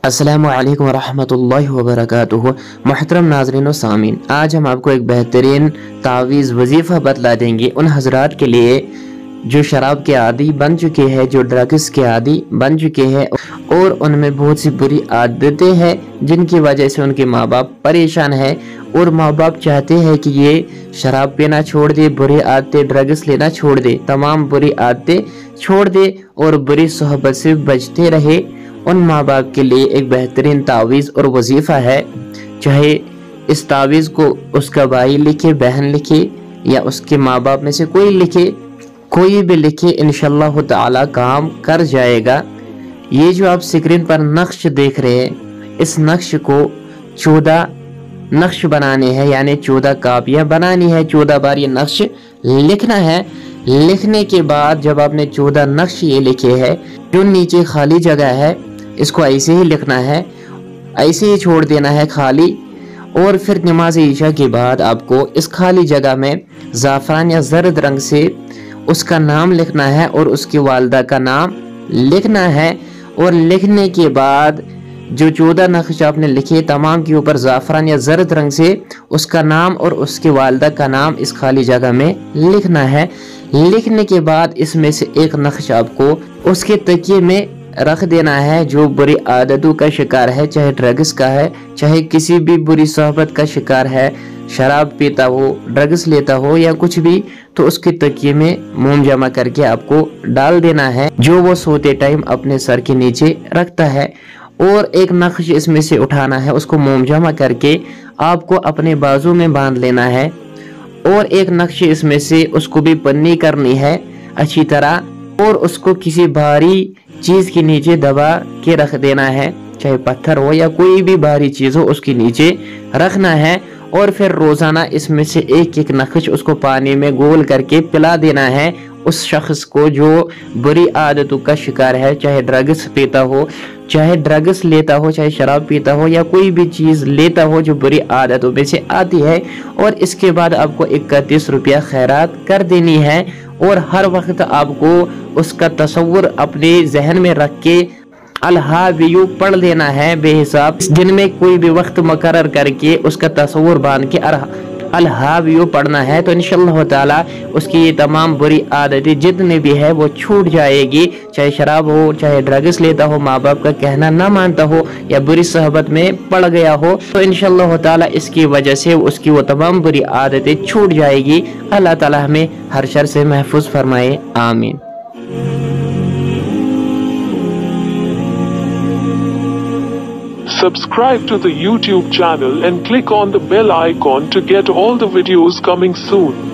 अस्सलामु अलैकुम वरहमतुल्लाहि वबरकातुहू। मुहतरम नाज़रीन व सामीन, आज हम आपको एक बेहतरीन तावीज़ वजीफ़ा बतला देंगे उन हजरात के लिए जो शराब के आदी बन चुके हैं, जो ड्रग्स के आदी बन चुके हैं और उनमें बहुत सी बुरी आदतें हैं जिनकी वजह से उनके माँ बाप परेशान हैं और माँ बाप चाहते हैं कि ये शराब पीना छोड़ दे, बुरी आदतें ड्रग्स लेना छोड़ दे, तमाम बुरी आदतें छोड़ दे और बुरी सोहबत से बचते रहे। उन माँ बाप के लिए एक बेहतरीन तावीज़ और वजीफ़ा है। चाहे इस तावीज़ को उसका भाई लिखे, बहन लिखे या उसके माँ बाप में से कोई लिखे, कोई भी लिखे, इंशाअल्लाह ताला काम कर जाएगा। ये जो आप स्क्रीन पर नक्श देख रहे हैं, इस नक्श को 14 नक्श बनाने हैं, यानी 14 कापियाँ बनानी है। 14 बार ये नक्श लिखना है। लिखने के बाद जब आपने 14 नक्श ये लिखे हैं, जो नीचे खाली जगह है इसको ऐसे ही लिखना है, ऐसे ही छोड़ देना है खाली। और फिर नमाज ईशा के बाद आपको इस खाली जगह में ज़ाफ़रान या ज़र्द रंग से उसका नाम लिखना है और उसकी वालदा का नाम लिखना है। और लिखने के बाद जो 14 नक्श आपने लिखे, तमाम के ऊपर ज़ाफ़रान या ज़र्द रंग से उसका नाम और उसकी वालदा का नाम इस खाली जगह में लिखना है। लिखने के बाद इसमें से एक नक्श आपको उसके तकिए में रख देना है जो बुरी आदतों का शिकार है, चाहे ड्रग्स का है, चाहे किसी भी बुरी सोहबत का शिकार है, शराब पीता हो, ड्रग्स लेता हो या कुछ भी, तो उसके तकिए में मोम जमा करके आपको डाल देना है जो वो सोते टाइम अपने सर के नीचे रखता है। और एक नक्श इसमें से उठाना है, उसको मोम जमा करके आपको अपने बाजू में बांध लेना है। और एक नक्श इसमें से उसको भी पन्नी करनी है अच्छी तरह और उसको किसी भारी चीज के नीचे दबा के रख देना है, चाहे पत्थर हो या कोई भी भारी चीज हो उसके नीचे रखना है। और फिर रोजाना इसमें से एक एक नक्श उसको पानी में गोल करके पिला देना है उस शख्स को जो बुरी आदतों का शिकार है, चाहे ड्रग्स पीता हो, चाहे ड्रग्स लेता हो, चाहे शराब पीता हो या कोई भी चीज़ लेता हो जो बुरी आदतों में से आती है। और इसके बाद आपको 31 रुपया खैरात कर देनी है। और हर वक्त आपको उसका तस्वुर अपने जहन में रख के अल्हावियु पढ़ लेना है बेहिसाब। दिन में कोई भी वक्त मुकर्रर करके उसका तस्वुर बांध के अल्हावियु पढ़ना है, तो इंशाअल्लाह ताला उसकी ये तमाम बुरी आदतें जितने भी है वो छूट जाएगी। चाहे शराब हो, चाहे ड्रग्स लेता हो, माँ बाप का कहना ना मानता हो या बुरी सोहबत में पड़ गया हो, तो इंशाअल्लाह ताला इसकी वजह से उसकी वो तमाम बुरी आदतें छूट जाएगी। अल्लाह ताला हमें हर शर से महफूज फरमाए, आमीन। Subscribe to the YouTube channel and click on the bell icon to get all the videos coming soon.